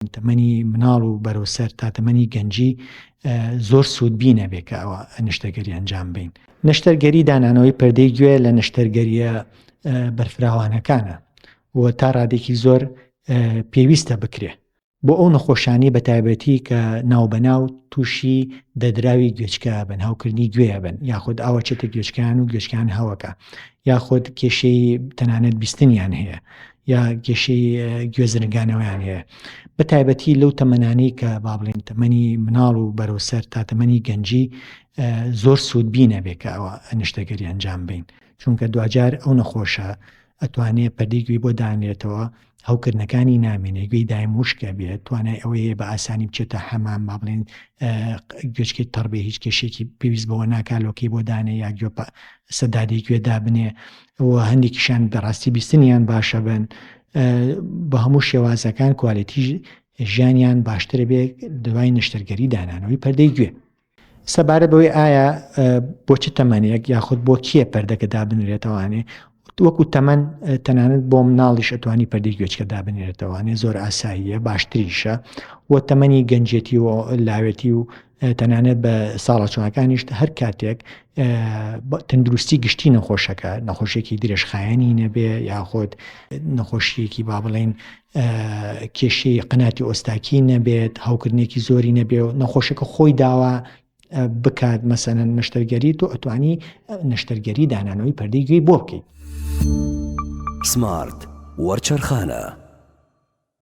تەمەنی مناڵ و بەرەوسەر تا تەمەنی گەنجی زۆر سوودبینە بێ کە ئەوە نەشتەرگەری ئەنجام بدەین. نەشتەرگەری دانانەوەی پەردەی گوێ لە نەشتەرگەریە بەرفراوانەکانە و تا ڕادێکی زۆر پێویستە بکرێ بۆ ئەو نەخۆشانی بەتایبەتی کە ناوبەناو تووشی دەدراوی گوێچکە بن، هاوکردنی گوێ بن، یاخود ئاوەچێتە گوێچکان و گوێچکان هەوەکە، یاخود کێشەی تەنانەت بیستنیان هەیە یا کێشەی گوێزرگانەوەیان هەیە، بەتایبەتی لەو تەمەنانەی کە با بڵێن تەمەنی مناڵ و بەرەوسەر تا تەمەنی گەنجی زۆر سوودبینە بێ کە ئەوە نەشتەرگەری ئەنجام بدەین، چونکە دوجار ئەو نەخۆشە ئەتوانێت پەردەی گوێ بۆ دانرێتەوە، هەوکردنەکانی نامێنێ، گوێی دایم وشکە بێت، توانای ئەوەیە بە ئاسانی بچێتە حەمام، با بڵێن گوێچکەی تەڕ بێ، هیچ کێشێکی پێویست بەوە ناکالۆکەی بۆ دانێ یا سەدادەی گوێ دابنێ و هەندێکیشان بەڕاستی بیستنیان باشە بن، بە هەموو شێوازەکان کوالیتی ژیانیان باشترە بێ دوای نەشتەرگەری دانانەوەی پەردەی گوێ. سەبارەت بەوەی ئایا بۆ چ تەمەنێک یاخود بۆ کێ پەردەکە دابنرێتەوانێ، وەکو تەمەن تەنانەت بۆ مناڵیش ئەتوانی پەردەی گوێچکە دابنێتەوانێ، زۆر ئاساییە، باشتریشە، و تەمەنی گەنجێتی و لاوێتی و تەنانەت بە ساڵە چوونەکانیش هەر کاتێک تەندروستی گشتی نەخۆشەکە، نەخۆشیێکی درێژخایەنی نەبێ یاخود نەخۆشیەکی با بڵێن کێشەی قەناتی ئۆستاکی نەبێت، هەوکردنێکی زۆری نەبێ و نەخۆشەکە خۆی داوا بکات مەسەلەن نەشتەرگەری، تۆ ئەتوانی نەشتەرگەری دانانەوەی پەردەی گوێی بۆ بکەیت. سمارت وەرچەرخانە.